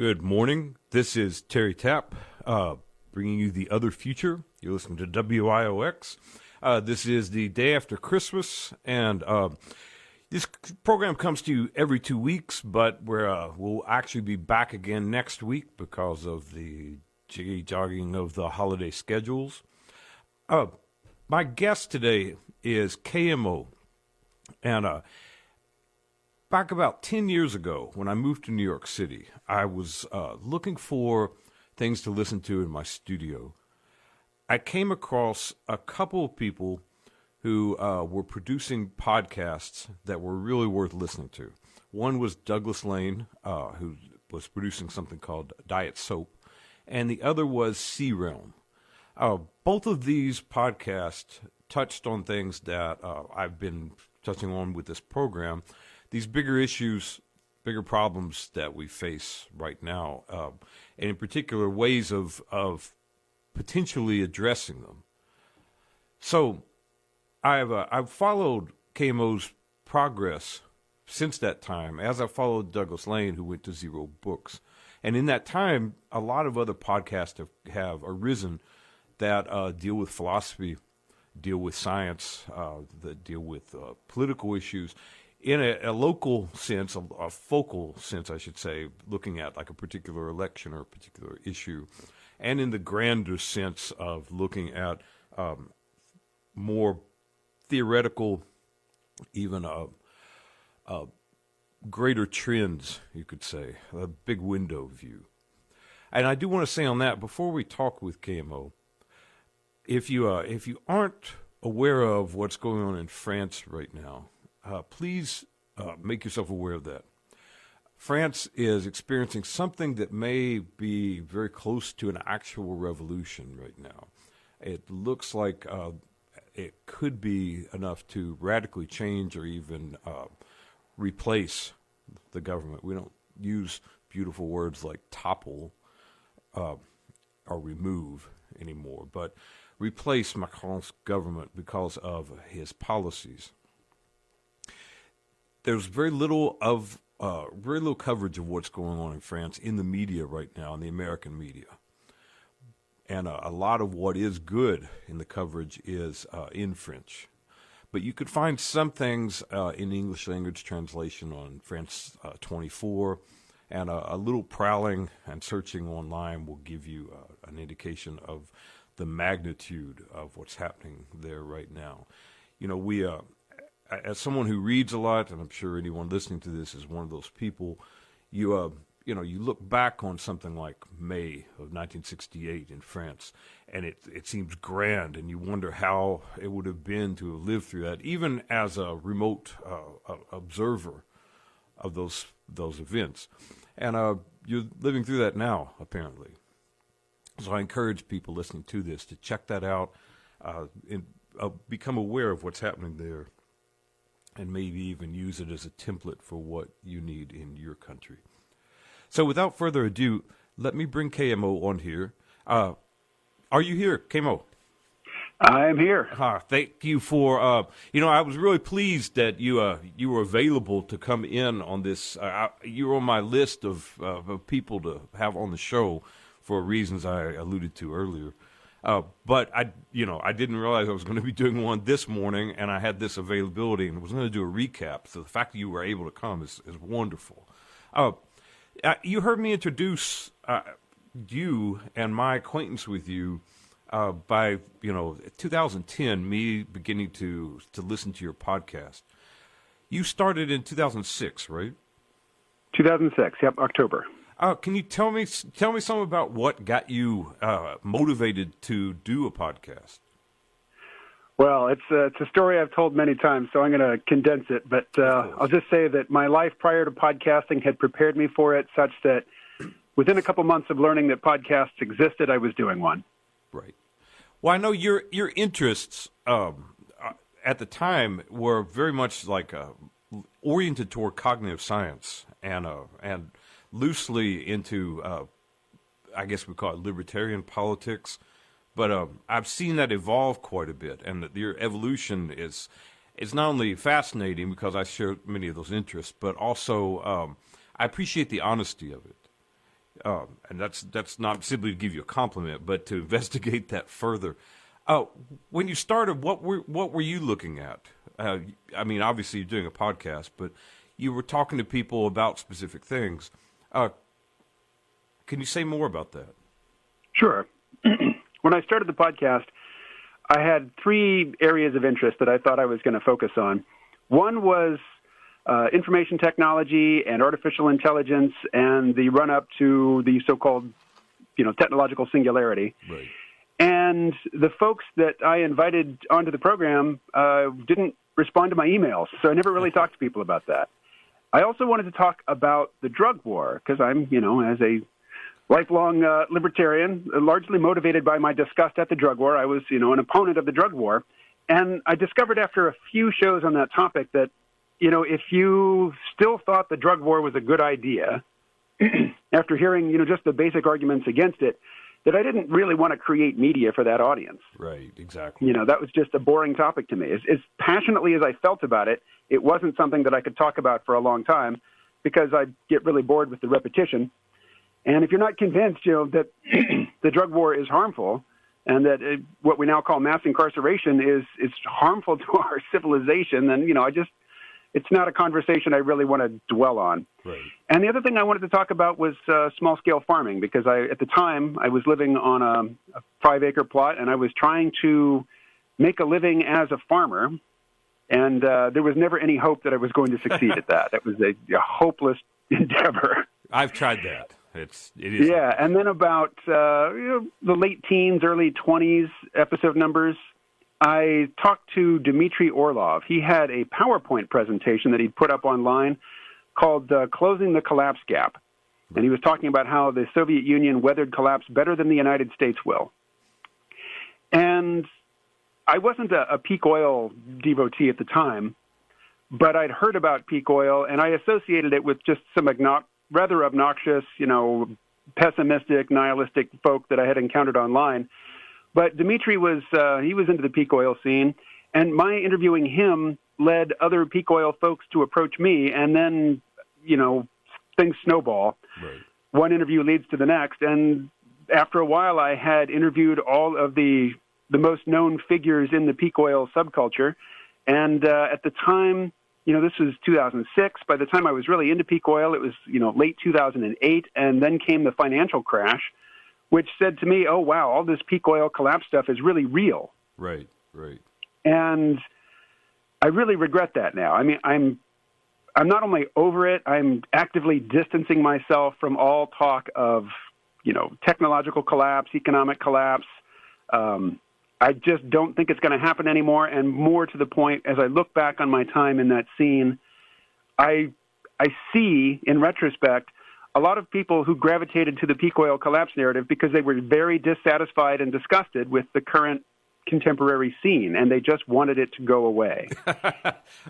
Good morning. This is Terry Tapp, bringing you The Other Future. You're listening to WIOX. This is the day after Christmas, and this program comes to you every 2 weeks, but we'll actually be back again next week because of the jiggy-jogging of the holiday schedules. My guest today is KMO, and back about 10 years ago, when I moved to New York City, I was looking for things to listen to in my studio. I came across a couple of people who were producing podcasts that were really worth listening to. One was Douglas Lain, who was producing something called Diet Soap, and the other was Sea Realm. Both of these podcasts touched on things that I've been touching on with this program, these bigger issues, bigger problems that we face right now, and in particular ways of potentially addressing them. So I've followed KMO's progress since that time, as I followed Douglas Lain, who went to Zero Books. And in that time, a lot of other podcasts have arisen that deal with philosophy, deal with science, that deal with political issues, in a local sense, a focal sense, I should say, looking at like a particular election or a particular issue, and in the grander sense of looking at more theoretical, even greater trends, you could say, a big window view. And I do want to say on that, before we talk with KMO, if you aren't aware of what's going on in France right now, please make yourself aware of that. France is experiencing something that may be very close to an actual revolution right now. It looks like it could be enough to radically change or even replace the government. We don't use beautiful words like topple or remove anymore, but replace Macron's government because of his policies. There's very little coverage of what's going on in France in the media right now, in the American media. And a lot of what is good in the coverage is in French. But you could find some things in English language translation on France 24, and a little prowling and searching online will give you an indication of the magnitude of what's happening there right now. You know, we, as someone who reads a lot, and I'm sure anyone listening to this is one of those people, you look back on something like May of 1968 in France, and it seems grand, and you wonder how it would have been to have lived through that, even as a remote observer of those events. And you're living through that now, apparently. So I encourage people listening to this to check that out, and become aware of what's happening there, and maybe even use it as a template for what you need in your country. So without further ado, let me bring KMO on here. Are you here, KMO? I am here. Thank you for, I was really pleased that you were available to come in on this. You were on my list of people to have on the show for reasons I alluded to earlier. But I didn't realize I was going to be doing one this morning, and I had this availability and was going to do a recap. So the fact that you were able to come is wonderful. You heard me introduce you and my acquaintance with you by 2010. Me beginning to listen to your podcast. You started in 2006, right? 2006. Yep, October. Can you tell me something about what got you motivated to do a podcast? Well, it's a story I've told many times, so I'm going to condense it. But I'll just say that my life prior to podcasting had prepared me for it, such that within a couple months of learning that podcasts existed, I was doing one. Right. Well, I know your interests at the time were very much like oriented toward cognitive science and loosely into, I guess we call it libertarian politics. But I've seen that evolve quite a bit, and that your evolution is not only fascinating because I share many of those interests, but also I appreciate the honesty of it. And that's not simply to give you a compliment, but to investigate that further. When you started, what were you looking at? I mean, obviously you're doing a podcast, but you were talking to people about specific things. Can you say more about that? Sure. When I started the podcast, I had 3 areas of interest that I thought I was going to focus on. One was information technology and artificial intelligence and the run-up to the so-called, technological singularity. Right. And the folks that I invited onto the program didn't respond to my emails, so I never really talked to people about that. I also wanted to talk about the drug war because I'm, as a lifelong libertarian, largely motivated by my disgust at the drug war. I was, an opponent of the drug war. And I discovered after a few shows on that topic that, if you still thought the drug war was a good idea, after hearing, just the basic arguments against it, that I didn't really want to create media for that audience. Right, exactly. That was just a boring topic to me. As passionately as I felt about it, it wasn't something that I could talk about for a long time because I'd get really bored with the repetition. And if you're not convinced, that the drug war is harmful and that what we now call mass incarceration is harmful to our civilization, then, it's not a conversation I really want to dwell on. Right. And the other thing I wanted to talk about was small-scale farming because at the time, I was living on a 5-acre plot and I was trying to make a living as a farmer. And there was never any hope that I was going to succeed at that. It was a hopeless endeavor. I've tried that. It is. Yeah, and then about the late teens, early 20s episode numbers, I talked to Dmitry Orlov. He had a PowerPoint presentation that he'd put up online called Closing the Collapse Gap. And he was talking about how the Soviet Union weathered collapse better than the United States will. And I wasn't a peak oil devotee at the time, but I'd heard about peak oil, and I associated it with just some rather obnoxious, pessimistic, nihilistic folk that I had encountered online. But Dmitry was into the peak oil scene, and my interviewing him led other peak oil folks to approach me, and then, things snowball. Right. One interview leads to the next, and after a while I had interviewed all of the most known figures in the peak oil subculture, and at the time, this was 2006. By the time I was really into peak oil, it was, late 2008, and then came the financial crash, which said to me, oh, wow, all this peak oil collapse stuff is really real. Right, right. And I really regret that now. I mean, I'm not only over it, I'm actively distancing myself from all talk of, technological collapse, economic collapse. I just don't think it's going to happen anymore. And more to the point, as I look back on my time in that scene, I see, in retrospect, a lot of people who gravitated to the peak oil collapse narrative because they were very dissatisfied and disgusted with the current contemporary scene, and they just wanted it to go away.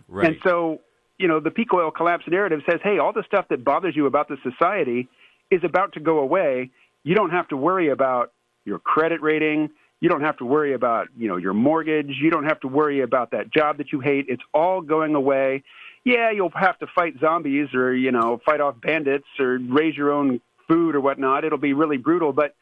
Right. And so, the peak oil collapse narrative says, hey, all the stuff that bothers you about the society is about to go away. You don't have to worry about your credit rating. You don't have to worry about, your mortgage. You don't have to worry about that job that you hate. It's all going away. Yeah, you'll have to fight zombies or, fight off bandits or raise your own food or whatnot. It'll be really brutal. But,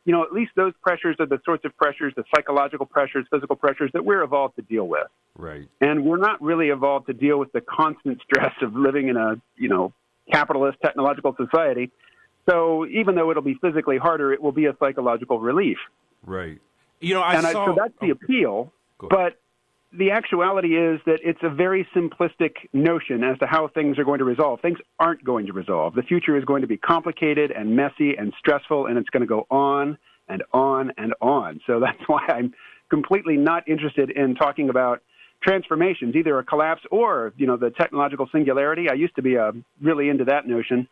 at least those pressures are the sorts of pressures, the psychological pressures, physical pressures that we're evolved to deal with. Right. And we're not really evolved to deal with the constant stress of living in a, capitalist technological society. So even though it'll be physically harder, it will be a psychological relief. Right. So that's the appeal, but the actuality is that it's a very simplistic notion as to how things are going to resolve. Things aren't going to resolve. The future is going to be complicated and messy and stressful, and it's going to go on and on and on. So that's why I'm completely not interested in talking about transformations, either a collapse or, the technological singularity. I used to be really into that notion,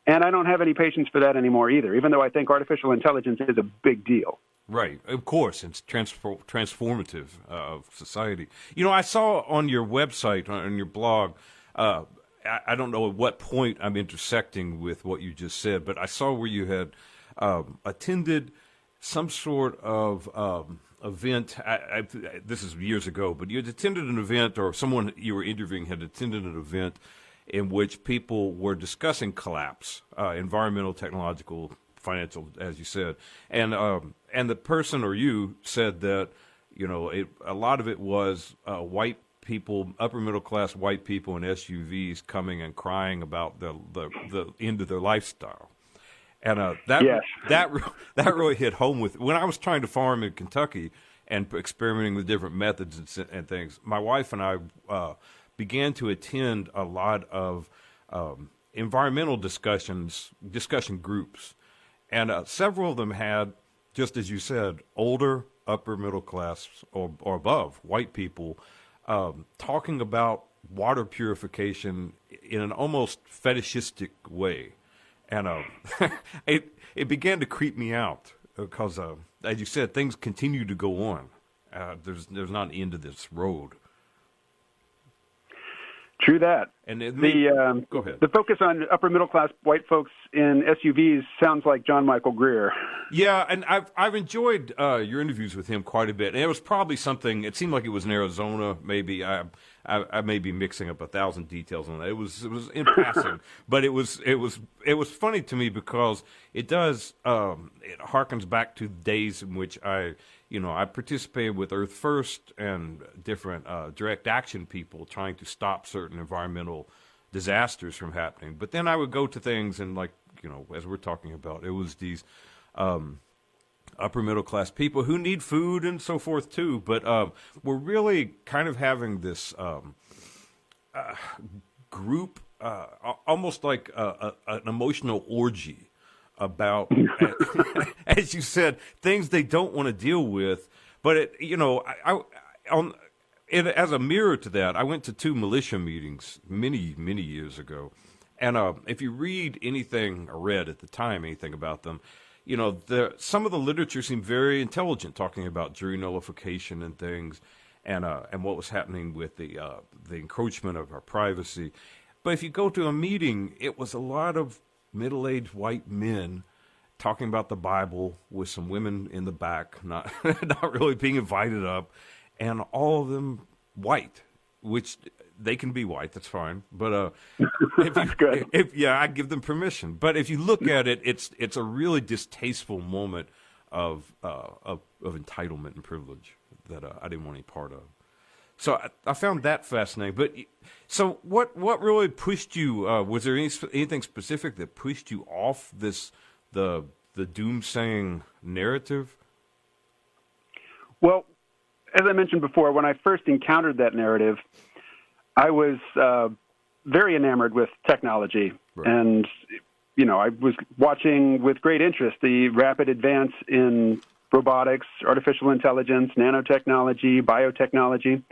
and I don't have any patience for that anymore either, even though I think artificial intelligence is a big deal. Right, of course, it's transformative of society. I saw on your website, on your blog, I don't know at what point I'm intersecting with what you just said, but I saw where you had attended some sort of event. This is years ago, but you had attended an event, or someone you were interviewing had attended an event in which people were discussing collapse, environmental, technological financial, as you said, and the person or you said that a lot of it was white people, upper middle class white people in SUVs coming and crying about the end of their lifestyle. And that really hit home with when I was trying to farm in Kentucky and experimenting with different methods and things. My wife and I began to attend a lot of environmental discussion groups, and several of them had, just as you said, older upper middle class or above white people talking about water purification in an almost fetishistic way. And it began to creep me out because, as you said, things continue to go on. There's not an end to this road. True that. And go ahead. The focus on upper middle class white folks in SUVs sounds like John Michael Greer. Yeah, and I've enjoyed your interviews with him quite a bit. And it was probably something. It seemed like it was in Arizona. Maybe I may be mixing up 1,000 details on that. It was in passing, but it was funny to me because it does it harkens back to days in which I participated with Earth First and different direct action people trying to stop certain environmental disasters from happening. But then I would go to things and as we're talking about, it was these upper middle class people who need food and so forth too. But we're really kind of having this group, almost like an emotional orgy about, as you said, things they don't want to deal with. But as a mirror to that, I went to 2 militia meetings many, many years ago, and if you read anything or read at the time anything about them, some of the literature seemed very intelligent, talking about jury nullification and things, and what was happening with the encroachment of our privacy. But if you go to a meeting, it was a lot of middle-aged white men talking about the Bible with some women in the back, not really being invited up, and all of them white, which they can be white, that's fine. But that's good. I give them permission. But if you look at it, it's a really distasteful moment of entitlement and privilege that I didn't want any part of. So I found that fascinating. But so what really pushed you? Was there anything specific that pushed you off the doomsaying narrative? Well, as I mentioned before, when I first encountered that narrative, I was very enamored with technology, right. And I was watching with great interest the rapid advance in robotics, artificial intelligence, nanotechnology, biotechnology.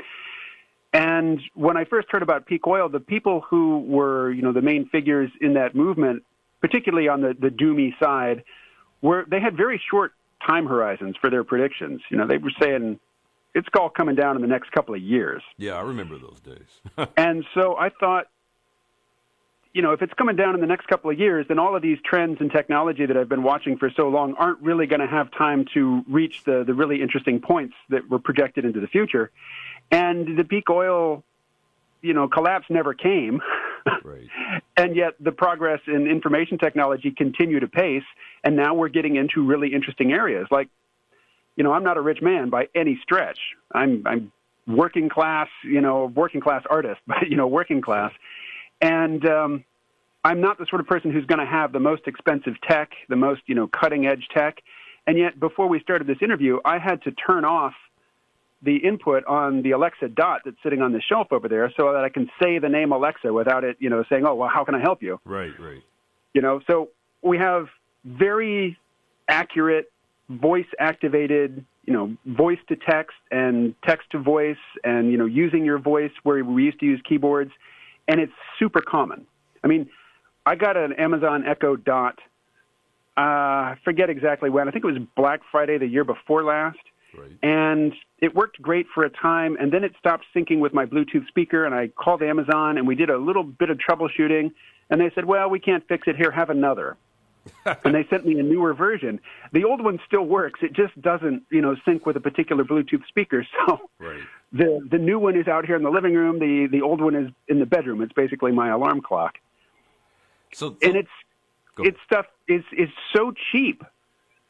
And when I first heard about peak oil, the people who were, the main figures in that movement, particularly on the doomy side, they had very short time horizons for their predictions. They were saying it's all coming down in the next couple of years. Yeah, I remember those days. And so I thought, if it's coming down in the next couple of years, then all of these trends in technology that I've been watching for so long aren't really going to have time to reach the really interesting points that were projected into the future. And the peak oil, collapse never came. Right. And yet the progress in information technology continued apace, and now we're getting into really interesting areas. Like, I'm not a rich man by any stretch. I'm working class, working class artist, but, working class. And I'm not the sort of person who's going to have the most expensive tech, the most, cutting-edge tech. And yet, before we started this interview, I had to turn off the input on the Alexa Dot that's sitting on the shelf over there so that I can say the name Alexa without it, saying, oh, well, how can I help you? Right. So we have very accurate voice-activated, voice-to-text and text-to-voice and, using your voice where we used to use keyboards. And it's super common. I mean, I got an Amazon Echo Dot, I forget exactly when. I think it was Black Friday the year before last. Right. And it worked great for a time, and then it stopped syncing with my Bluetooth speaker, and I called Amazon, and we did a little bit of troubleshooting, and they said, well, we can't fix it. Here, have another. And they sent me a newer version. The old one still works. It just doesn't, sync with a particular Bluetooth speaker. So right. The new one is out here in the living room. The old one is in the bedroom. It's basically my alarm clock. And it's stuff is so cheap.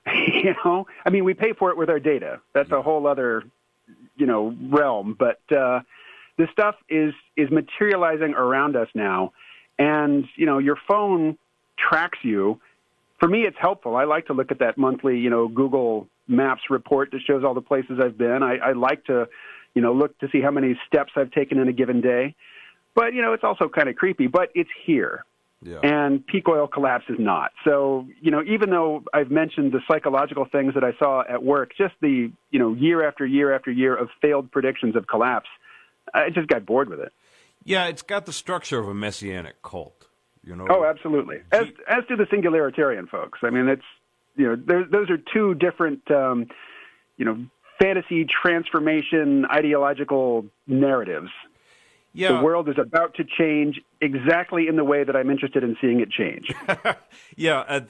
I mean, we pay for it with our data. That's a whole other, realm. But this stuff is materializing around us now, and your phone tracks you. For me, it's helpful. I like to look at that monthly, Google Maps report that shows all the places I've been. I like to, look to see how many steps I've taken in a given day. But, it's also kind of creepy, but it's here. Yeah. And peak oil collapse is not. So, even though I've mentioned the psychological things that I saw at work, just the, year after year after year of failed predictions of collapse, I just got bored with it. Yeah, it's got the structure of a messianic cult, Oh, absolutely. As do the singularitarian folks. I mean, it's, those are two different, fantasy transformation ideological narratives. Yeah. The world is about to change exactly in the way that I'm interested in seeing it change. Yeah,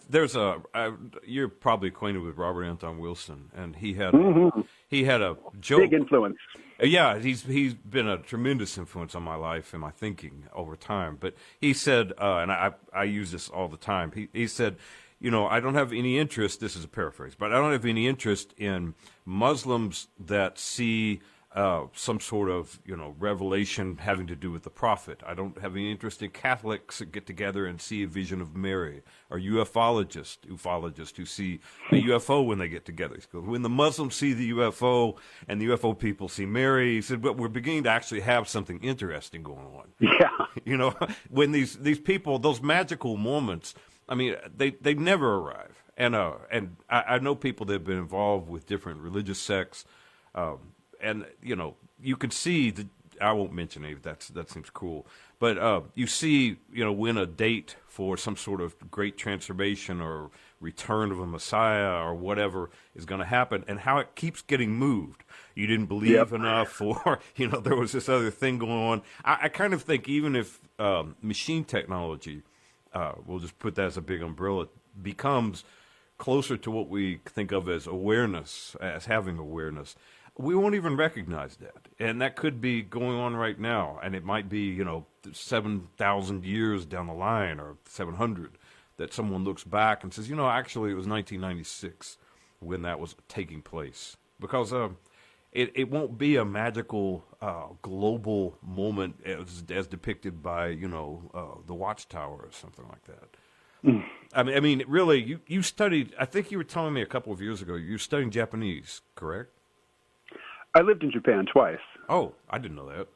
you're probably acquainted with Robert Anton Wilson, and he had a joke. Big influence. Yeah, he's been a tremendous influence on my life and my thinking over time. But he said, and I use this all the time. He said, I don't have any interest. This is a paraphrase, but I don't have any interest in Muslims that see some sort of, revelation having to do with the prophet. I don't have any interest in Catholics that get together and see a vision of Mary, or ufologists who see a UFO when they get together. He goes, when the Muslims see the UFO and the UFO people see Mary, he said, but we're beginning to actually have something interesting going on. Yeah. When these people, those magical moments, I mean, they never arrive. And I know people that have been involved with different religious sects, and, you can see I won't mention any, that seems cool. But you see, when a date for some sort of great transformation or return of a Messiah or whatever is going to happen, and how it keeps getting moved. You didn't believe enough, or, there was this other thing going on. I kind of think even if machine technology, we'll just put that as a big umbrella, becomes closer to what we think of as awareness, as having awareness, we won't even recognize that. And that could be going on right now. And it might be, 7,000 years down the line, or 700, that someone looks back and says, actually it was 1996 when that was taking place. Because it won't be a magical global moment as depicted by, the Watchtower or something like that. I mean, really, you studied, I think you were telling me a couple of years ago, you're studying Japanese, correct? I lived in Japan twice. Oh, I didn't know that.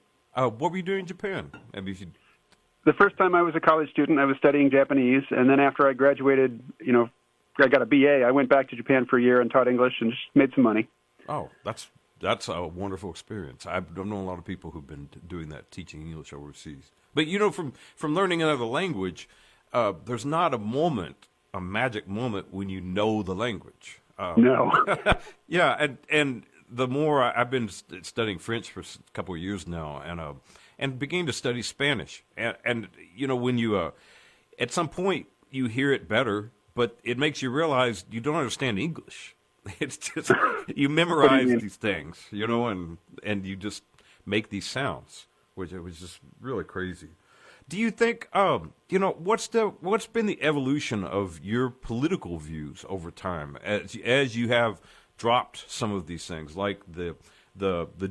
What were you doing in Japan? The first time I was a college student, I was studying Japanese, and then after I graduated, I got a BA, I went back to Japan for a year and taught English and just made some money. Oh, that's a wonderful experience. I don't know a lot of people who've been doing that, teaching English overseas. But, from learning another language, there's not a magic moment when you know the language. No. Yeah, and the more I've been studying French for a couple of years now, and beginning to study Spanish, and when you at some point you hear it better, but it makes you realize you don't understand English. It's just you memorize these things, and you just make these sounds, which it was just really crazy. Do you think, what's been the evolution of your political views over time as you have dropped some of these things, like the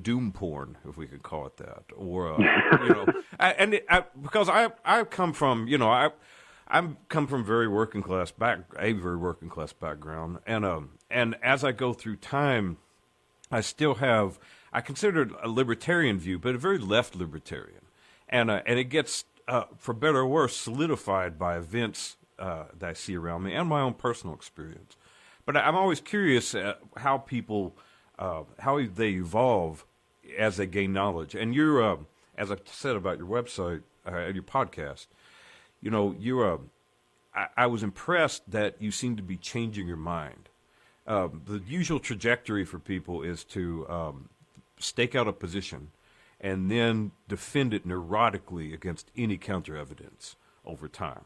doom porn, if we could call it that, or because I come from very working class background, and as I go through time, I consider it a libertarian view, but a very left libertarian, and it gets for better or worse solidified by events that I see around me and my own personal experience. But I'm always curious how people, how they evolve as they gain knowledge. And you're, as I said about your website and your podcast, I was impressed that you seem to be changing your mind. The usual trajectory for people is to stake out a position and then defend it neurotically against any counter evidence over time.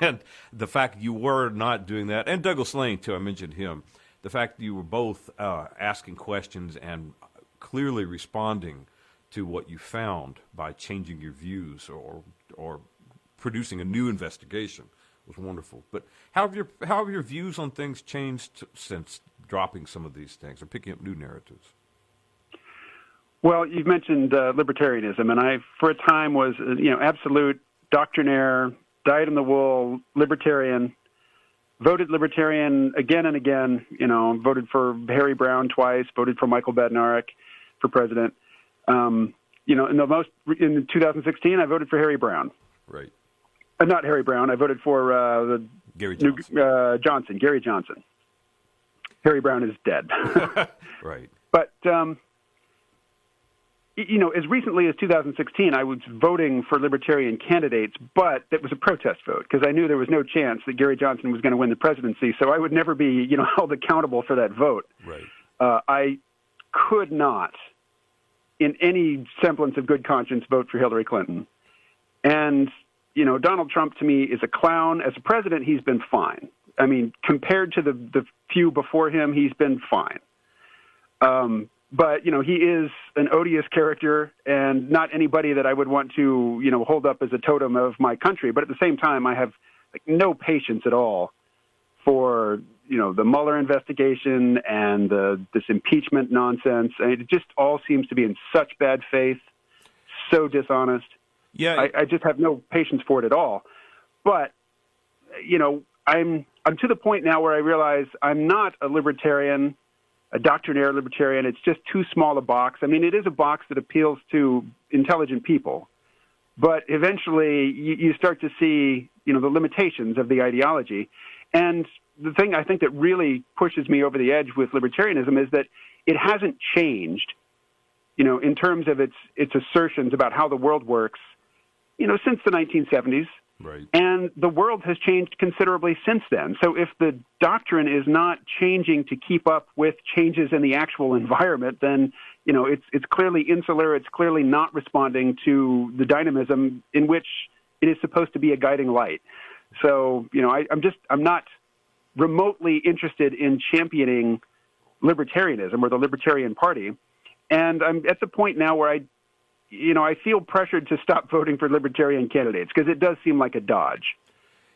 And the fact you were not doing that, and Douglas Lane, too, I mentioned him, the fact that you were both asking questions and clearly responding to what you found by changing your views or producing a new investigation was wonderful. But how have your views on things changed since dropping some of these things or picking up new narratives? Well, you've mentioned libertarianism, and I, for a time, was absolute doctrinaire, dyed-in-the-wool libertarian. Voted libertarian again and again. Voted for Harry Browne twice. Voted for Michael Badnarik for president. In 2016, I voted for Harry Browne. Right. Not Harry Browne. I voted for Gary Johnson. Gary Johnson. Harry Browne is dead. Right. But as recently as 2016, I was voting for libertarian candidates, but it was a protest vote because I knew there was no chance that Gary Johnson was going to win the presidency, so I would never be, held accountable for that vote. Right. I could not, in any semblance of good conscience, vote for Hillary Clinton. And, Donald Trump, to me, is a clown. As a president, he's been fine. I mean, compared to the few before him, he's been fine. But, he is an odious character and not anybody that I would want to, hold up as a totem of my country. But at the same time, I have no patience at all for, the Mueller investigation and this impeachment nonsense. I mean, it just all seems to be in such bad faith, so dishonest. Yeah. I just have no patience for it at all. But, I'm to the point now where I realize I'm not a libertarian, a doctrinaire libertarian. It's just too small a box. I mean, it is a box that appeals to intelligent people. But eventually you start to see, the limitations of the ideology. And the thing I think that really pushes me over the edge with libertarianism is that it hasn't changed, in terms of its assertions about how the world works, since the 1970s. Right. And the world has changed considerably since then. So if the doctrine is not changing to keep up with changes in the actual environment, then, it's clearly insular. It's clearly not responding to the dynamism in which it is supposed to be a guiding light. So, I'm not remotely interested in championing libertarianism or the Libertarian Party. And I'm at the point now where I feel pressured to stop voting for libertarian candidates because it does seem like a dodge.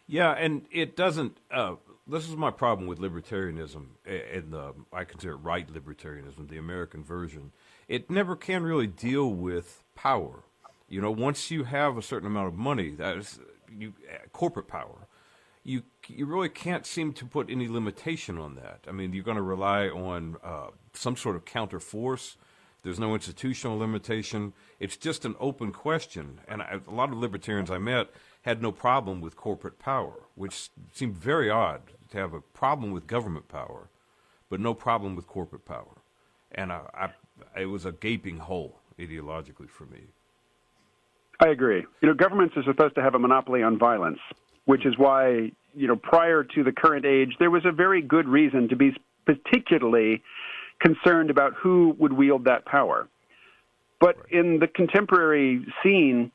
Yeah, and it doesn't. This is my problem with libertarianism, and I consider it right libertarianism, the American version. It never can really deal with power. Once you have a certain amount of money, that is corporate power. You really can't seem to put any limitation on that. I mean, you're going to rely on some sort of counter force. There's no institutional limitation. It's just an open question. And a lot of libertarians I met had no problem with corporate power, which seemed very odd to have a problem with government power, but no problem with corporate power. And it was a gaping hole ideologically for me. I agree. Governments are supposed to have a monopoly on violence, which is why, prior to the current age, there was a very good reason to be particularly concerned about who would wield that power. But in the contemporary scene,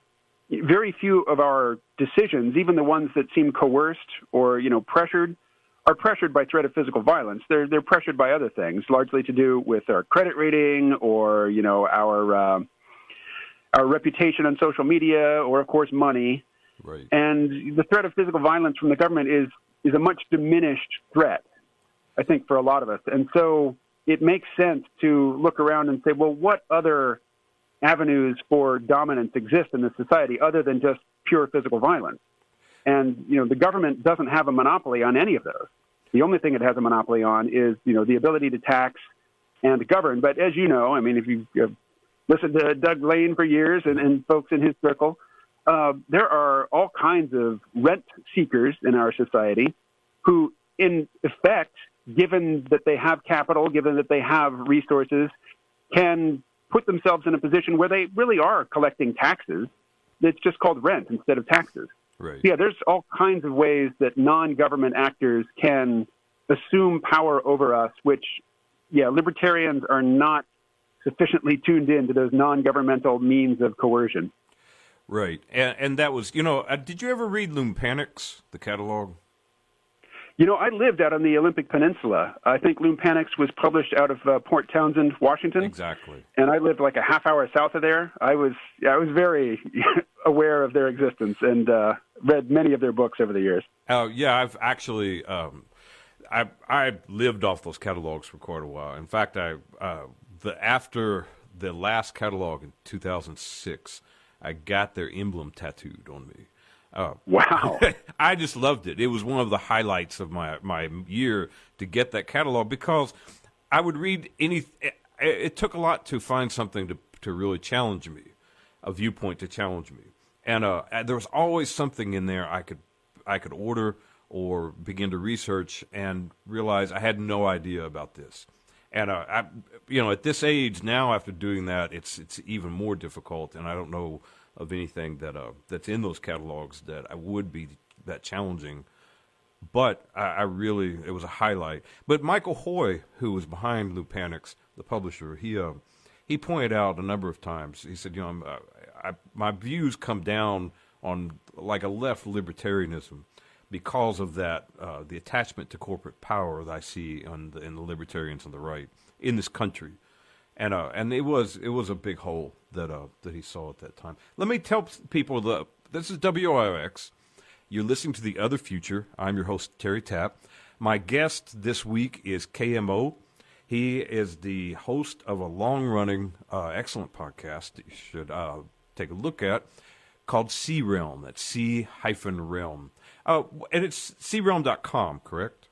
very few of our decisions, even the ones that seem coerced or, pressured, are pressured by threat of physical violence. They're pressured by other things, largely to do with our credit rating or, our reputation on social media or, of course, money. Right. And the threat of physical violence from the government is a much diminished threat, I think, for a lot of us. And so it makes sense to look around and say, well, what other avenues for dominance exist in this society other than just pure physical violence? And, the government doesn't have a monopoly on any of those. The only thing it has a monopoly on is, the ability to tax and to govern. But as you know, I mean, if you've listened to Doug Lane for years and folks in his circle, there are all kinds of rent seekers in our society who, in effect, given that they have capital, given that they have resources, can put themselves in a position where they really are collecting taxes. It's just called rent instead of taxes. Right. Yeah, there's all kinds of ways that non-government actors can assume power over us, which, libertarians are not sufficiently tuned in to those non-governmental means of coercion. Right. And that was, did you ever read Lumpanics, the catalog? I lived out on the Olympic Peninsula. I think Lumpanics was published out of Port Townsend, Washington. Exactly. And I lived like a half hour south of there. I was very aware of their existence, and read many of their books over the years. Yeah, I've actually I lived off those catalogs for quite a while. In fact, after the last catalog in 2006, I got their emblem tattooed on me. Wow. I just loved it. It was one of the highlights of my year to get that catalog, because I would read it took a lot to find something to really challenge me, a viewpoint to challenge me. And there was always something in there I could order or begin to research and realize I had no idea about this. And at this age now, after doing that, it's even more difficult. And I don't know of anything that's in those catalogs that I would be that challenging. But it was a highlight. But Michael Hoy, who was behind Lupanics, the publisher, he pointed out a number of times. He said, my views come down on like a left libertarianism because of that, the attachment to corporate power that I see in the libertarians on the right in this country. And it was a big hole that he saw at that time. Let me tell people this is WIOX. You're listening to The Other Future. I'm your host, Terry Tapp. My guest this week is KMO. He is the host of a long-running, excellent podcast that you should take a look at called C-Realm. That's C-Realm. And it's CRealm.com, correct?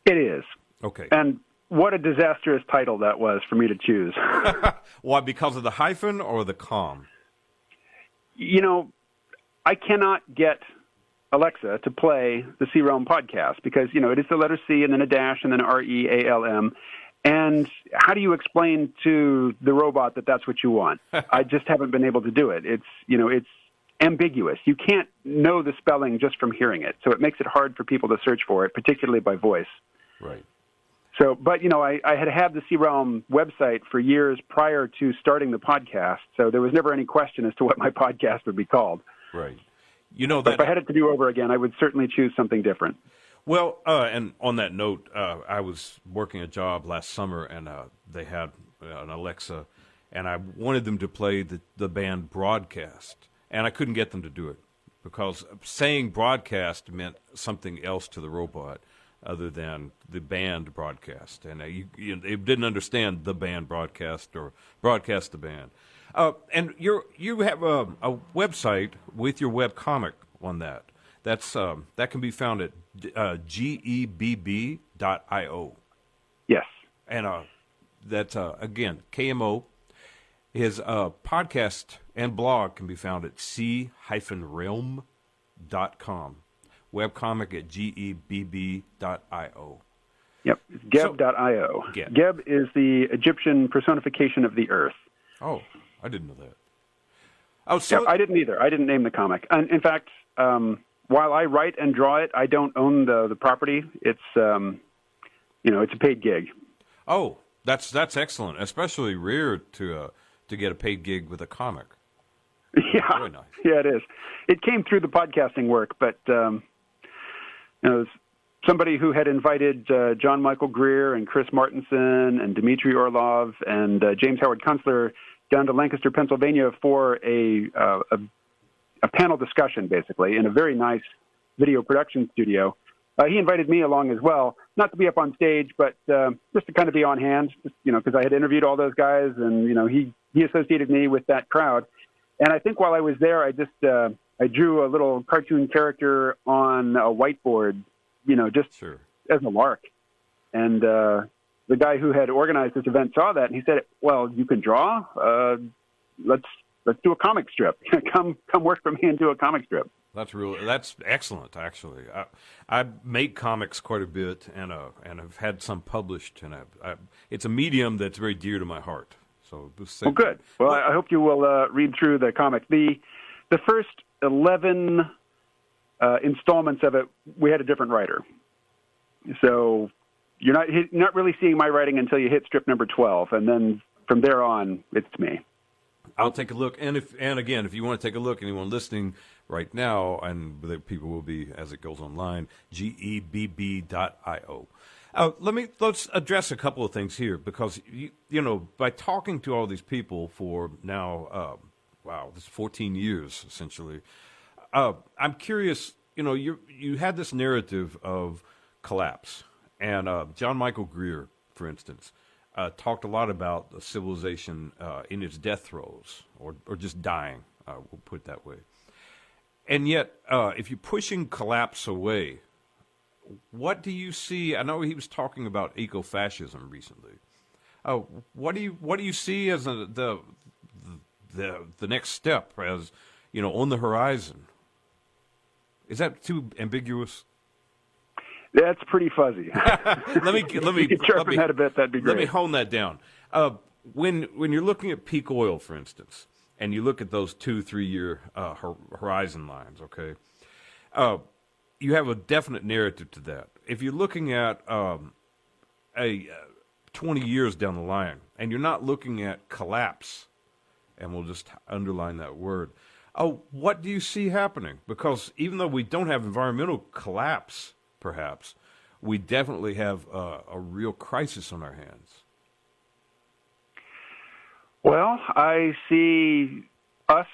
It is. Okay. And what a disastrous title that was for me to choose. Why, because of the hyphen or the com? I cannot get Alexa to play the C-Realm podcast because, it is the letter C and then a dash and then REALM. And how do you explain to the robot that that's what you want? I just haven't been able to do it. It's ambiguous. You can't know the spelling just from hearing it. So it makes it hard for people to search for it, particularly by voice. Right. So, but, I had the C-Realm website for years prior to starting the podcast. So there was never any question as to what my podcast would be called. Right. But if I had it to do over again, I would certainly choose something different. Well, and on that note, I was working a job last summer, and they had an Alexa, and I wanted them to play the band Broadcast, and I couldn't get them to do it because saying Broadcast meant something else to the robot other than the band Broadcast, and it didn't understand the band Broadcast or Broadcast the band. And you have a website with your webcomic on that. That can be found at gebb.io. Yes. And that's, again, KMO. His podcast and blog can be found at c-realm.com. Webcomic at gebb.io. Yep. It's geb.io. Geb is the Egyptian personification of the earth. Oh, I didn't know that. Oh, so I didn't either. I didn't name the comic. And in fact, while I write and draw it, I don't own the property. It's it's a paid gig. Oh, that's excellent. Especially rare to get a paid gig with a comic. Yeah, very nice. Yeah, it is. It came through the podcasting work, but somebody who had invited John Michael Greer and Chris Martenson and Dmitry Orlov and James Howard Kunstler down to Lancaster, Pennsylvania for a panel discussion, basically, in a very nice video production studio. He invited me along as well, not to be up on stage, but just to kind of be on hand, because I had interviewed all those guys, and he associated me with that crowd. And I think while I was there, I drew a little cartoon character on a whiteboard, just sure, as a lark. And the guy who had organized this event saw that, and he said, "Well, you can draw. Let's do a comic strip. Come work for me and do a comic strip." That's excellent. Actually, I make comics quite a bit, and I've had some published, and it's a medium that's very dear to my heart. So, well, good. Well, I hope you will read through the comic. The first 11 installments of it, we had a different writer. So you're not really seeing my writing until you hit strip number 12, and then from there on, it's me. I'll take a look, and again, if you want to take a look, anyone listening right now, and the people will be as it goes online, gebb.io. Let's address a couple of things here, because by talking to all these people for now, this is 14 years essentially, I'm curious. You had this narrative of collapse, and John Michael Greer, for instance, talked a lot about the civilization in its death throes, or just dying. We'll put it that way. And yet, if you're pushing collapse away, what do you see? I know he was talking about eco-fascism recently. What do you see as the next step, as on the horizon? Is that too ambiguous? That's pretty fuzzy. let me sharpen that a bit. That'd be great. Let me hone that down. When you're looking at peak oil, for instance, and you look at those 2-3 year horizon lines, okay, you have a definite narrative to that. If you're looking at 20 years down the line, and you're not looking at collapse, and we'll just underline that word, what do you see happening? Because even though we don't have environmental collapse, perhaps, we definitely have a real crisis on our hands. Well, I see us,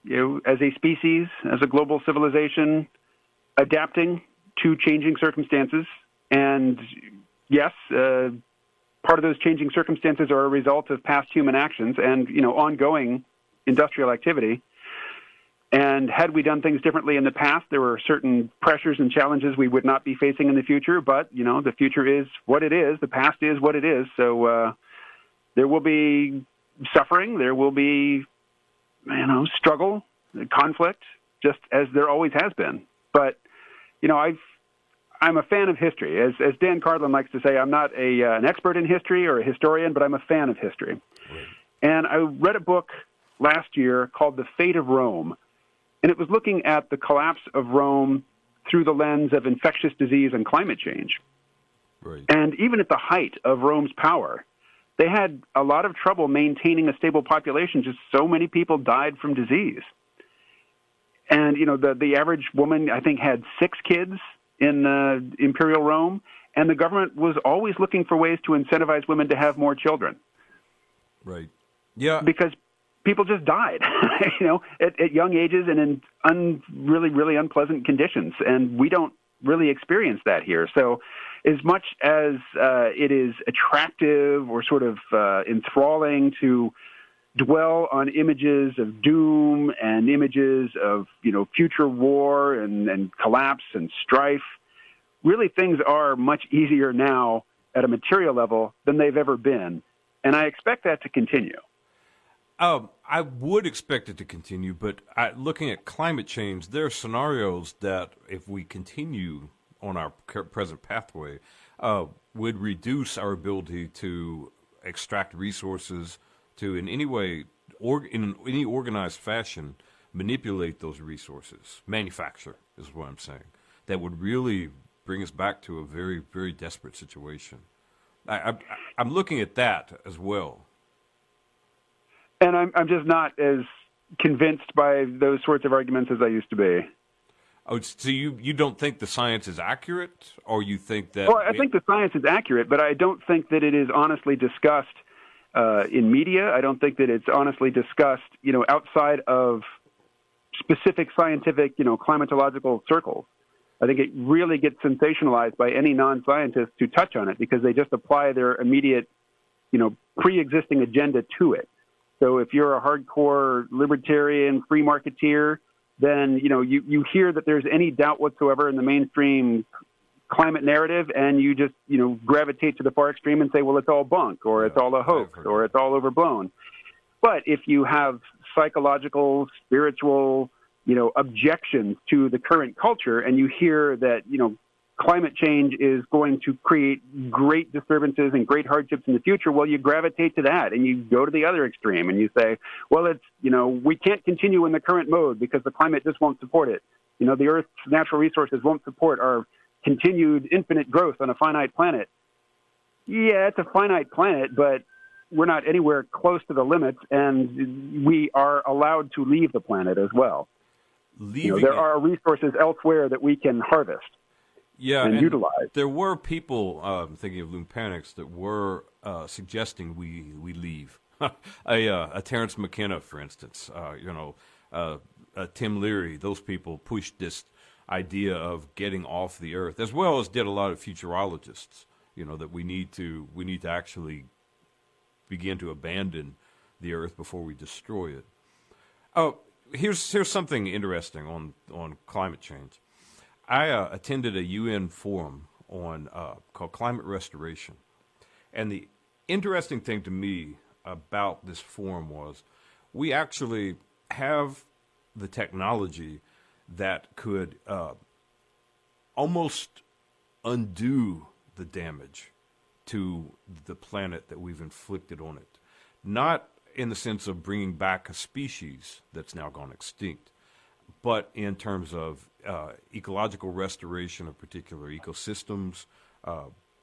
as a species, as a global civilization, adapting to changing circumstances. And yes, part of those changing circumstances are a result of past human actions and, ongoing industrial activity. And had we done things differently in the past, there were certain pressures and challenges we would not be facing in the future. But, the future is what it is. The past is what it is. So there will be suffering. There will be, struggle, conflict, just as there always has been. But, I'm a fan of history. As Dan Carlin likes to say, I'm not an expert in history or a historian, but I'm a fan of history. Right. And I read a book last year called The Fate of Rome. And it was looking at the collapse of Rome through the lens of infectious disease and climate change. Right. And even at the height of Rome's power, they had a lot of trouble maintaining a stable population. Just so many people died from disease. And, the average woman, I think, had 6 kids in Imperial Rome. And the government was always looking for ways to incentivize women to have more children. Right. Yeah. Because people just died, at young ages and in really, really unpleasant conditions. And we don't really experience that here. So as much as it is attractive or sort of enthralling to dwell on images of doom and images of, future war and collapse and strife, really things are much easier now at a material level than they've ever been. And I expect that to continue. I would expect it to continue, but looking at climate change, there are scenarios that, if we continue on our present pathway, would reduce our ability to extract resources, to in any way, in any organized fashion, manipulate those resources, manufacture is what I'm saying. That would really bring us back to a very, very desperate situation. I'm looking at that as well. And I'm just not as convinced by those sorts of arguments as I used to be. Oh, so you don't think the science is accurate, or you think that? Well, I think the science is accurate, but I don't think that it is honestly discussed in media. I don't think that it's honestly discussed, outside of specific scientific, climatological circles. I think it really gets sensationalized by any non-scientist to touch on it because they just apply their immediate, pre-existing agenda to it. So if you're a hardcore libertarian, free marketeer, then, you hear that there's any doubt whatsoever in the mainstream climate narrative, and you just, gravitate to the far extreme and say, well, it's all bunk, or it's all a hoax, or it's all overblown. But if you have psychological, spiritual, objections to the current culture, and you hear that, climate change is going to create great disturbances and great hardships in the future, well, you gravitate to that and you go to the other extreme and you say, well, it's, we can't continue in the current mode because the climate just won't support it. The Earth's natural resources won't support our continued infinite growth on a finite planet. Yeah, it's a finite planet, but we're not anywhere close to the limits, and we are allowed to leave the planet as well. There are resources elsewhere that we can harvest. Yeah, and utilize. There were people, thinking of Loon Panics, that were suggesting we leave. A Terrence McKenna, for instance, Tim Leary, those people pushed this idea of getting off the Earth, as well as did a lot of futurologists. That we need to actually begin to abandon the Earth before we destroy it. Oh, here's something interesting on climate change. I attended a UN forum on called Climate Restoration, and the interesting thing to me about this forum was we actually have the technology that could almost undo the damage to the planet that we've inflicted on it. Not in the sense of bringing back a species that's now gone extinct, but in terms of ecological restoration of particular ecosystems,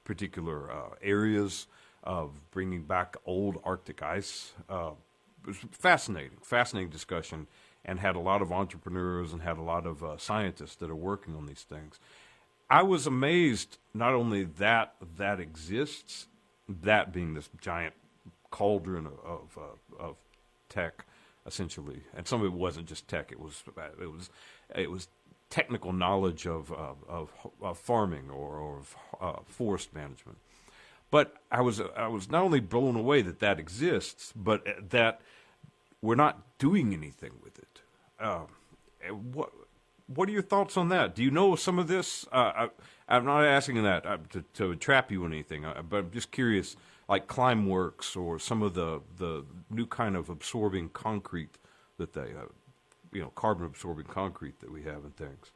particular areas, of bringing back old Arctic ice. It was fascinating discussion, and had a lot of entrepreneurs and had a lot of scientists that are working on these things. I was amazed not only that exists, that being this giant cauldron of tech, essentially, and some of it wasn't just tech. It was technical knowledge of farming or forest management. But I was not only blown away that exists, but that we're not doing anything with it. What are your thoughts on that? Do you know some of this? I'm not asking that to trap you in anything, but I'm just curious, like Climeworks or some of the new kind of absorbing concrete that they, carbon absorbing concrete that we have and things.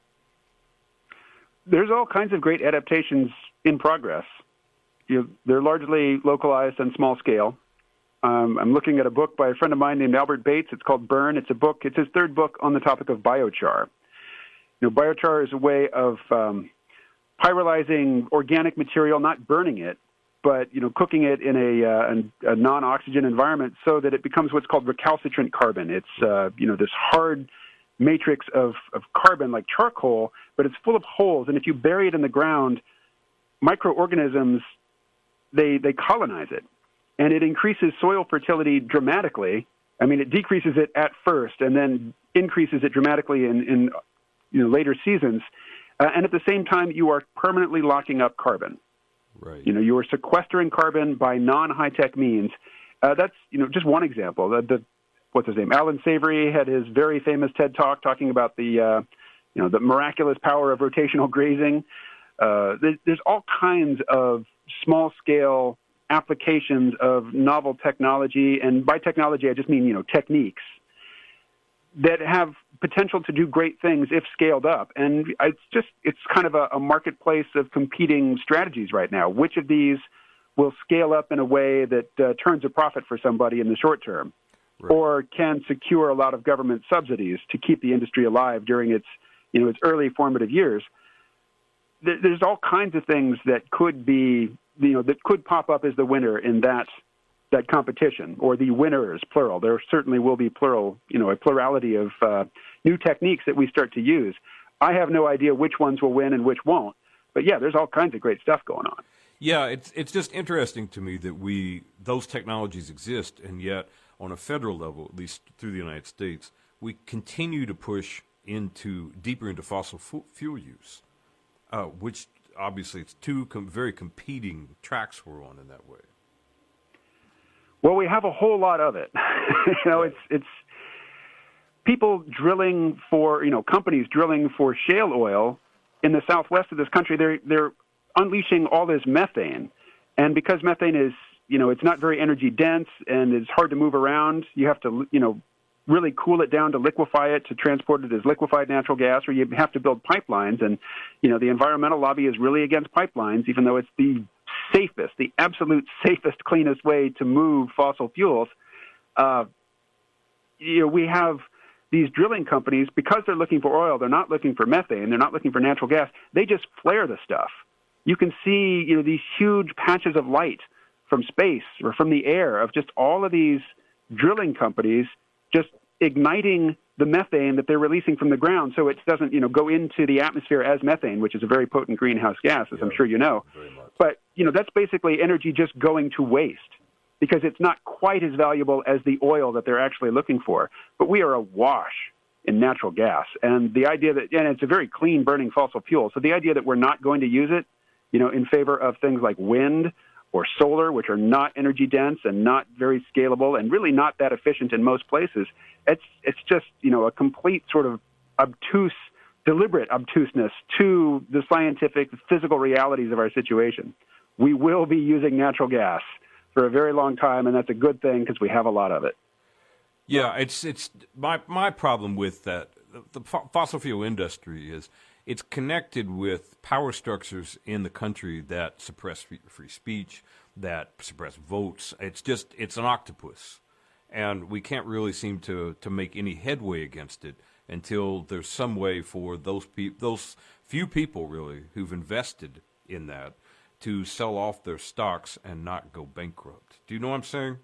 There's all kinds of great adaptations in progress. They're largely localized and small scale. I'm looking at a book by a friend of mine named Albert Bates. It's called Burn. It's his third book on the topic of biochar. Biochar is a way of pyrolyzing organic material, not burning it, but cooking it in a non-oxygen environment so that it becomes what's called recalcitrant carbon. It's this hard matrix of carbon like charcoal, but it's full of holes. And if you bury it in the ground, microorganisms they colonize it, and it increases soil fertility dramatically. I mean, it decreases it at first, and then increases it dramatically in later seasons. And at the same time, you are permanently locking up carbon. Right. You are sequestering carbon by non-high-tech means. That's just one example. What's his name? Alan Savory had his very famous TED Talk talking about the miraculous power of rotational grazing. There's all kinds of small-scale applications of novel technology, and by technology I just mean techniques that have potential to do great things if scaled up. And it's kind of a marketplace of competing strategies right now. Which of these will scale up in a way that turns a profit for somebody in the short term, right, or can secure a lot of government subsidies to keep the industry alive during its early formative years? There's all kinds of things that could be, that could pop up as the winner in that competition, or the winners, plural. There certainly will be a plurality of new techniques that we start to use. I have no idea which ones will win and which won't, but yeah, there's all kinds of great stuff going on. Yeah, it's just interesting to me that those technologies exist, and yet on a federal level, at least through the United States, we continue to push deeper into fossil fuel use. Which obviously it's two very competing tracks we're on in that way. Well, we have a whole lot of it. It's people drilling for, companies drilling for shale oil in the southwest of this country. They're unleashing all this methane, and because methane is, it's not very energy dense and it's hard to move around. You have to, really cool it down to liquefy it, to transport it as liquefied natural gas, or you have to build pipelines. And, the environmental lobby is really against pipelines, even though it's the absolute safest, cleanest way to move fossil fuels. We have these drilling companies, because they're looking for oil, they're not looking for methane, they're not looking for natural gas, they just flare the stuff. You can see, these huge patches of light from space or from the air of just all of these drilling companies just igniting the methane that they're releasing from the ground, so it doesn't, go into the atmosphere as methane, which is a very potent greenhouse gas, as I'm sure you know. But, that's basically energy just going to waste, because it's not quite as valuable as the oil that they're actually looking for. But we are awash in natural gas. And the idea that, and it's a very clean burning fossil fuel. So the idea that we're not going to use it, in favor of things like wind or solar, which are not energy dense and not very scalable and really not that efficient in most places, it's just, a complete sort of deliberate obtuseness to the scientific, physical realities of our situation. We will be using natural gas for a very long time, and that's a good thing because we have a lot of it. Yeah, it's my problem with that. The fossil fuel industry is it's connected with power structures in the country that suppress free speech, that suppress votes. It's an octopus, and we can't really seem to make any headway against it until there's some way for those few people really who've invested in that to sell off their stocks and not go bankrupt. Do you know what I'm saying?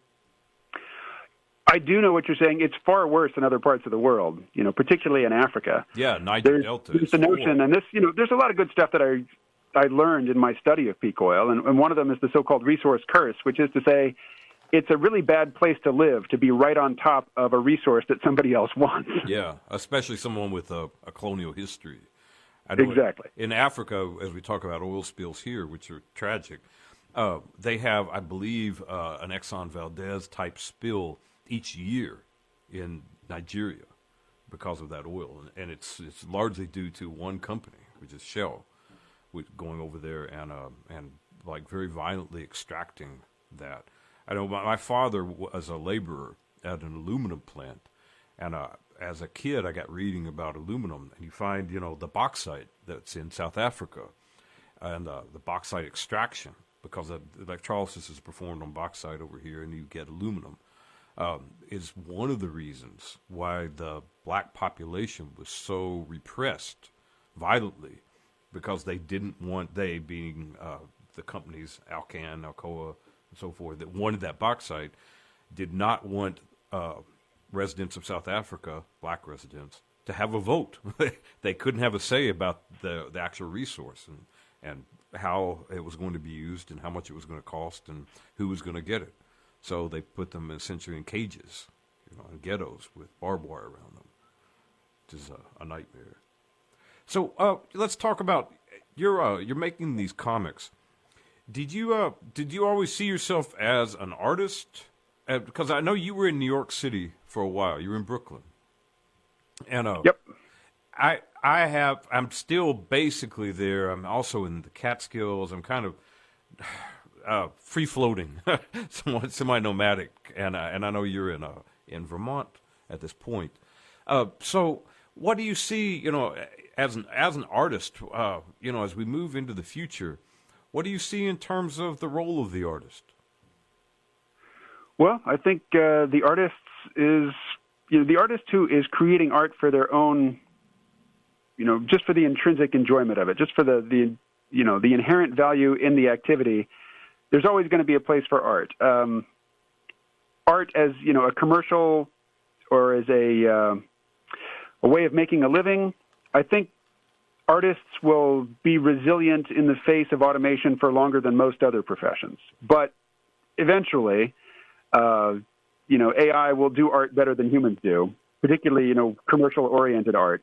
I do know what you're saying. It's far worse in other parts of the world, particularly in Africa. Yeah, Niger Delta. There's the notion, and this, there's a lot of good stuff that I learned in my study of peak oil, and one of them is the so-called resource curse, which is to say it's a really bad place to live, to be right on top of a resource that somebody else wants. Yeah, especially someone with a colonial history. Exactly. In Africa, as we talk about oil spills here, which are tragic, they have, I believe, an Exxon Valdez type spill each year in Nigeria because of that oil, and it's largely due to one company, which is Shell, going over there and like very violently extracting that. I know my father was a laborer at an aluminum plant, and as a kid I got reading about aluminum, and you find the bauxite that's in South Africa, and the bauxite extraction, because electrolysis is performed on bauxite over here, and you get aluminum. Is one of the reasons why the black population was so repressed violently, because they didn't want, they being the companies, Alcan, Alcoa, and so forth, that wanted that bauxite, did not want residents of South Africa, black residents, to have a vote. They couldn't have a say about the actual resource and how it was going to be used and how much it was going to cost and who was going to get it. So they put them essentially in cages, in ghettos with barbed wire around them, which is a nightmare. So let's talk about you're making these comics. Did you always see yourself as an artist? Because I know you were in New York City for a while. You were in Brooklyn, and yep. I'm still basically there. I'm also in the Catskills. I'm kind of free floating, somewhat semi-nomadic, and I know you're in Vermont at this point. So, what do you see? As an artist, as we move into the future, what do you see in terms of the role of the artist? Well, I think the artist is the artist who is creating art for their own, just for the intrinsic enjoyment of it, just for the inherent value in the activity. There's always going to be a place for art. Art as, a commercial or as a way of making a living. I think artists will be resilient in the face of automation for longer than most other professions. But eventually, AI will do art better than humans do, particularly, commercial-oriented art.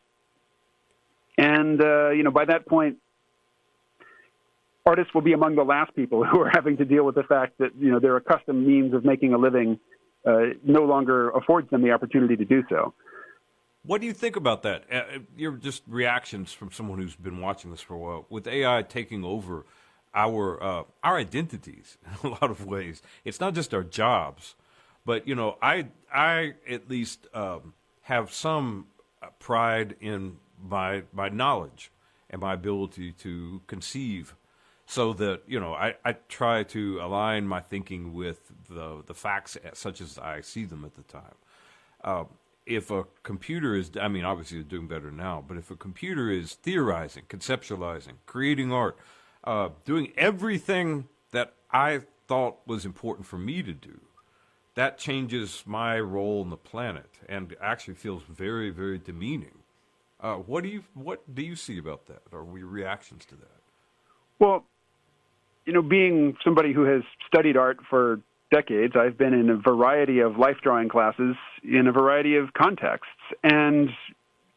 And, by that point, artists will be among the last people who are having to deal with the fact that, their accustomed means of making a living no longer affords them the opportunity to do so. What do you think about that? Your just reactions from someone who's been watching this for a while. With AI taking over our identities in a lot of ways, it's not just our jobs, but I at least have some pride in my knowledge and my ability to conceive. So that, I try to align my thinking with the facts such as I see them at the time. If a computer is, obviously it's doing better now, but if a computer is theorizing, conceptualizing, creating art, doing everything that I thought was important for me to do, that changes my role on the planet and actually feels very, very demeaning. What do you see about that? Or your reactions to that? Well, being somebody who has studied art for decades, I've been in a variety of life drawing classes in a variety of contexts. And,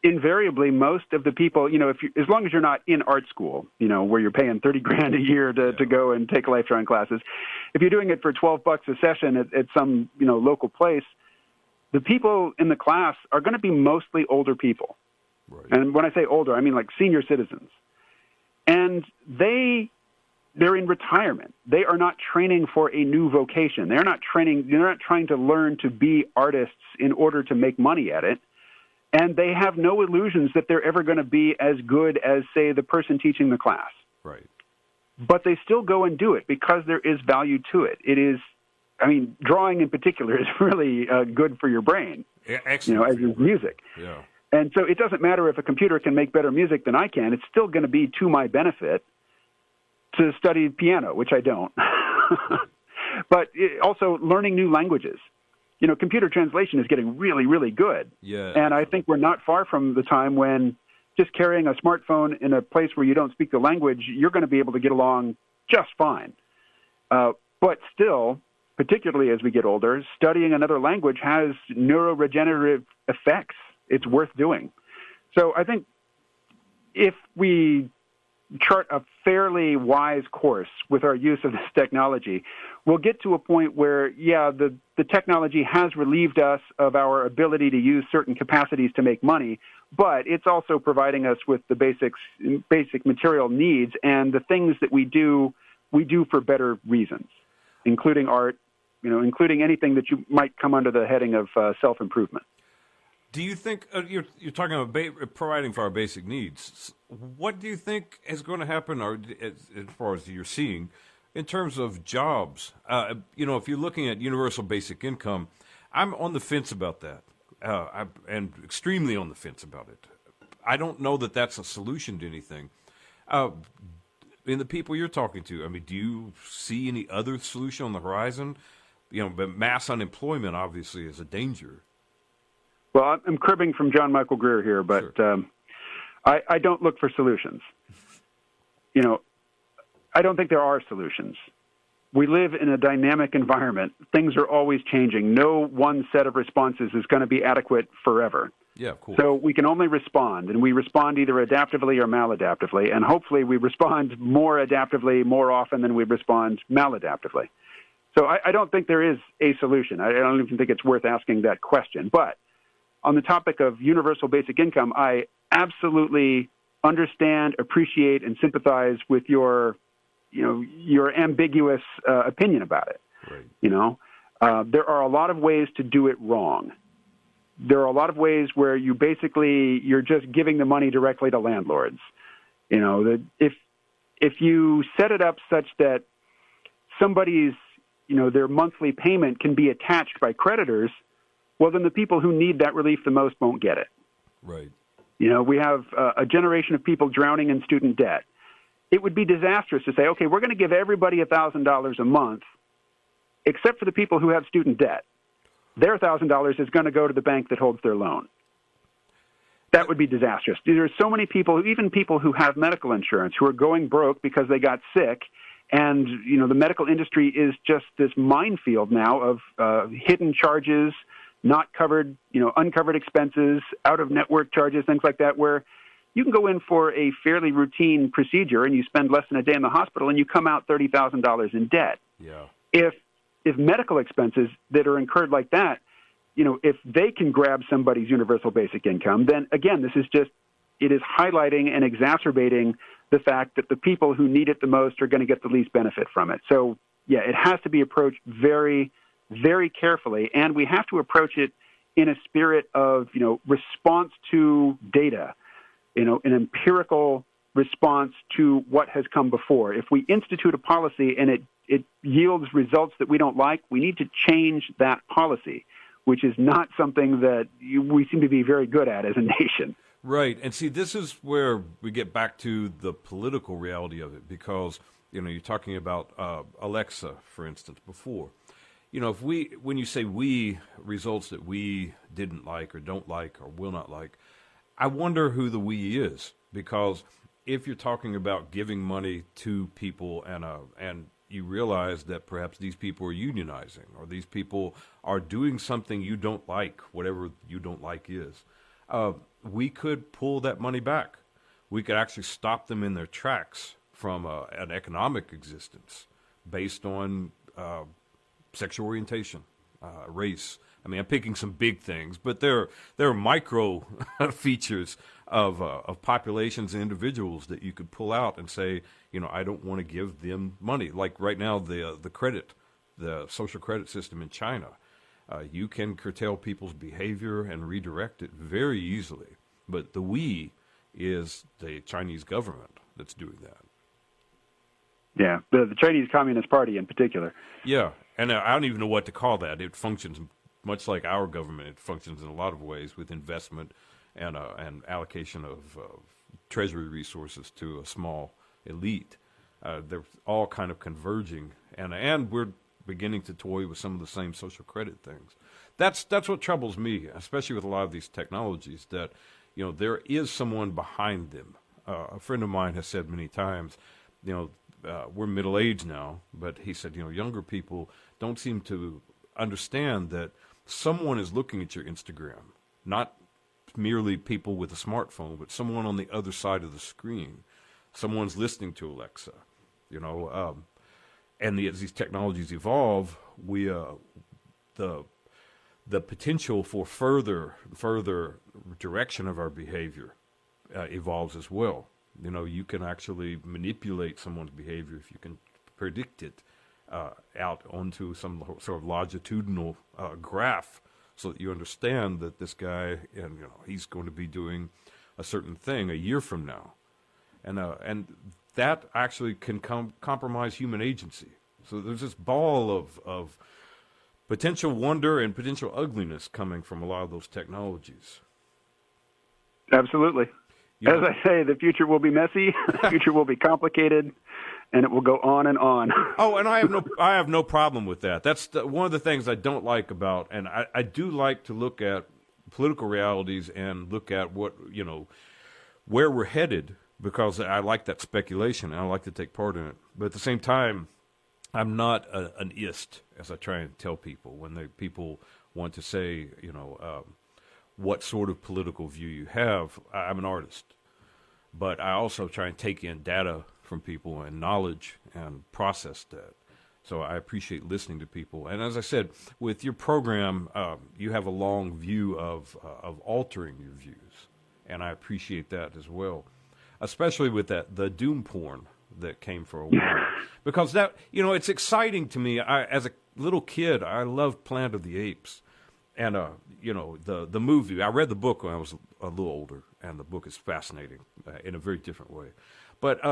invariably, most of the people, as long as you're not in art school, where you're paying $30,000 a year to go and take life drawing classes, if you're doing it for $12 a session at some, local place, the people in the class are going to be mostly older people. Right. And when I say older, I mean like senior citizens. And they're in retirement. They are not training for a new vocation. They're not trying to learn to be artists in order to make money at it. And they have no illusions that they're ever going to be as good as, say, the person teaching the class. Right. But they still go and do it because there is value to it. It is, drawing in particular is really good for your brain, excellent. As is music. Yeah. And so it doesn't matter if a computer can make better music than I can. It's still going to be to my benefit to study piano, which I don't. But also learning new languages. Computer translation is getting really, really good. Yeah. And I think we're not far from the time when just carrying a smartphone in a place where you don't speak the language, you're going to be able to get along just fine. But still, particularly as we get older, studying another language has neuroregenerative effects. It's worth doing. So I think if we chart a fairly wise course with our use of this technology, we'll get to a point where, the technology has relieved us of our ability to use certain capacities to make money, but it's also providing us with the basic material needs, and the things that we do for better reasons, including art, including anything that you might come under the heading of self-improvement. Do you think you're talking about providing for our basic needs? What do you think is going to happen, or as far as you're seeing, in terms of jobs? If you're looking at universal basic income, I'm on the fence about that, and extremely on the fence about it. I don't know that that's a solution to anything. In the people you're talking to, do you see any other solution on the horizon? But mass unemployment obviously is a danger. Well, I'm cribbing from John Michael Greer here, but sure. I don't look for solutions. I don't think there are solutions. We live in a dynamic environment. Things are always changing. No one set of responses is going to be adequate forever. Yeah, of course. So we can only respond, and we respond either adaptively or maladaptively, and hopefully we respond more adaptively more often than we respond maladaptively. So I don't think there is a solution. I don't even think it's worth asking that question. But on the topic of universal basic income, I absolutely understand, appreciate, and sympathize with your ambiguous opinion about it. Right. There are a lot of ways to do it wrong. There are a lot of ways where you're just giving the money directly to landlords. That if you set it up such that somebody's their monthly payment can be attached by creditors, well, then the people who need that relief the most won't get it. Right. We have a generation of people drowning in student debt. It would be disastrous to say, okay, we're going to give everybody $1,000 a month, except for the people who have student debt. Their $1,000 is going to go to the bank that holds their loan. That would be disastrous. There are so many people, even people who have medical insurance, who are going broke because they got sick. And, the medical industry is just this minefield now of hidden charges, not covered, uncovered expenses, out-of-network charges, things like that, where you can go in for a fairly routine procedure and you spend less than a day in the hospital and you come out $30,000 in debt. Yeah. If medical expenses that are incurred like that, if they can grab somebody's universal basic income, then again, it is highlighting and exacerbating the fact that the people who need it the most are going to get the least benefit from it. So, it has to be approached very, very carefully, and we have to approach it in a spirit of, response to data, an empirical response to what has come before. If we institute a policy and it yields results that we don't like, we need to change that policy, which is not something that we seem to be very good at as a nation. Right. And see, this is where we get back to the political reality of it, because, you're talking about Alexa, for instance, before. When you say we, results that we didn't like or don't like or will not like, I wonder who the we is, because if you're talking about giving money to people and you realize that perhaps these people are unionizing or these people are doing something you don't like, whatever you don't like is, we could pull that money back. We could actually stop them in their tracks from an economic existence based on sexual orientation, race. I mean, I'm picking some big things, but there are micro features of populations and individuals that you could pull out and say, I don't want to give them money. Like right now, the social credit system in China, you can curtail people's behavior and redirect it very easily. But the we is the Chinese government that's doing that. Yeah, the Chinese Communist Party in particular. Yeah, and I don't even know what to call that. It functions much like our government. It functions in a lot of ways with investment and allocation of treasury resources to a small elite. They're all kind of converging, and we're beginning to toy with some of the same social credit things. That's what troubles me, especially with a lot of these technologies, that there is someone behind them. A friend of mine has said many times, we're middle-aged now, but he said, younger people don't seem to understand that someone is looking at your Instagram, not merely people with a smartphone, but someone on the other side of the screen. Someone's listening to Alexa, and as these technologies evolve, the potential for further direction of our behavior evolves as well. You can actually manipulate someone's behavior if you can predict it out onto some sort of longitudinal graph, so that you understand that this guy, and he's going to be doing a certain thing a year from now, and that actually can compromise human agency. So there's this ball of potential wonder and potential ugliness coming from a lot of those technologies. Absolutely. As I say, the future will be messy, the future will be complicated, and it will go on and on. Oh, and I have no problem with that. That's one of the things I don't like about, and I do like to look at political realities and look at what, where we're headed, because I like that speculation, and I like to take part in it. But at the same time, I'm not an ist, as I try and tell people when people want to say, what sort of political view you have. I'm an artist, but I also try and take in data from people and knowledge and process that. So I appreciate listening to people. And as I said, with your program, you have a long view of altering your views, and I appreciate that as well, especially with the doom porn that came for a while, because that, it's exciting to me. As a little kid, I loved Planet of the Apes. And, the movie, I read the book when I was a little older, and the book is fascinating in a very different way. But,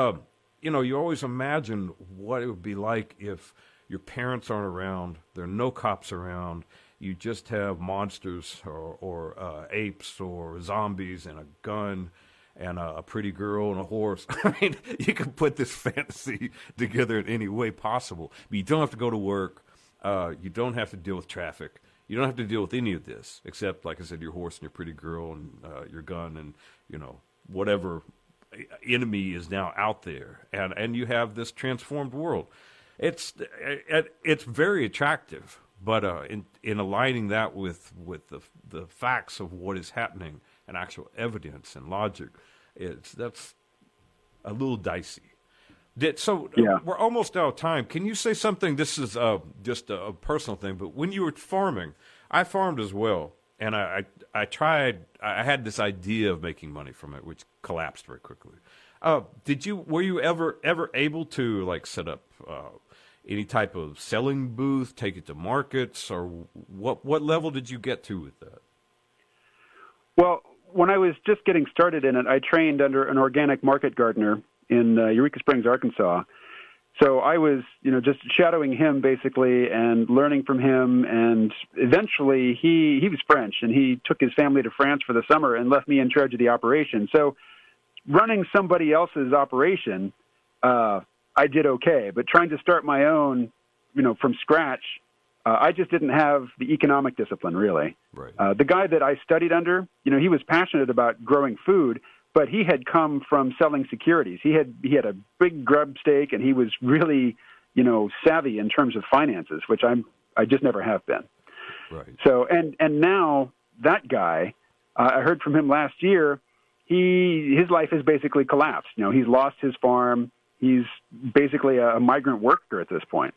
you always imagine what it would be like if your parents aren't around, there are no cops around, you just have monsters or apes or zombies and a gun and a pretty girl and a horse. I mean, you can put this fantasy together in any way possible. But you don't have to go to work. You don't have to deal with traffic. You don't have to deal with any of this, except, like I said, your horse and your pretty girl and your gun and, whatever enemy is now out there. And you have this transformed world. It's very attractive, but in aligning that with the facts of what is happening and actual evidence and logic, that's a little dicey. We're almost out of time. Can you say something? This is just a personal thing, but when you were farming, I farmed as well, and I tried. I had this idea of making money from it, which collapsed very quickly. Were you ever able to set up any type of selling booth, take it to markets, or what level did you get to with that? Well, when I was just getting started in it, I trained under an organic market gardener in Eureka Springs, Arkansas. So I was, just shadowing him basically and learning from him. And eventually he was French, and he took his family to France for the summer and left me in charge of the operation. So running somebody else's operation, I did okay. But trying to start my own, from scratch, I just didn't have the economic discipline, really. Right. The guy that I studied under, he was passionate about growing food, but he had come from selling securities. He had a big grub stake, and he was really, savvy in terms of finances, which I just never have been. Right. So, and now that guy, I heard from him last year. His life has basically collapsed. He's lost his farm. He's basically a migrant worker at this point.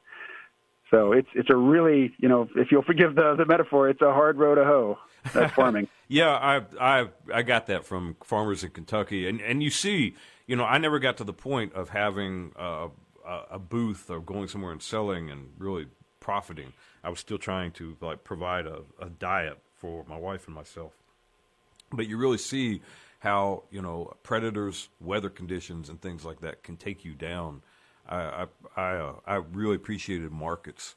So it's a really, if you'll forgive the metaphor, it's a hard row to hoe, that farming. Yeah, I got that from farmers in Kentucky. And you see, I never got to the point of having a booth or going somewhere and selling and really profiting. I was still trying to provide a diet for my wife and myself. But you really see how, predators, weather conditions, and things like that can take you down. I really appreciated markets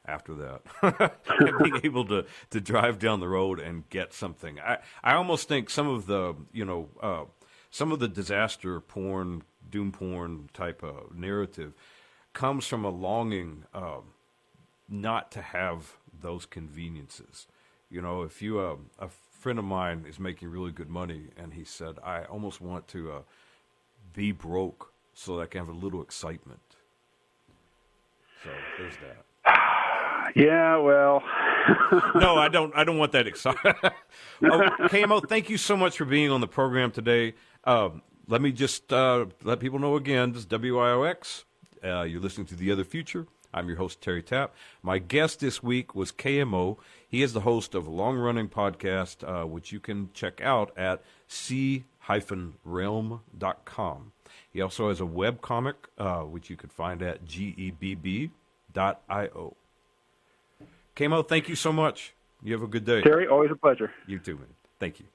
after that, and being able to drive down the road and get something. I almost think some of the disaster porn, doom porn type of narrative comes from a longing not to have those conveniences. If you a friend of mine is making really good money, and he said, I almost want to be broke so that I can have a little excitement. So there's that. Yeah, well. No, I don't want that excitement. KMO, thank you so much for being on the program today. Let me just let people know again, this is WIOX. You're listening to The Other Future. I'm your host, Terry Tapp. My guest this week was KMO. He is the host of a long-running podcast, which you can check out at c-realm.com. He also has a webcomic, which you can find at gebb.io. KMO, thank you so much. You have a good day. Terry, always a pleasure. You too, man. Thank you.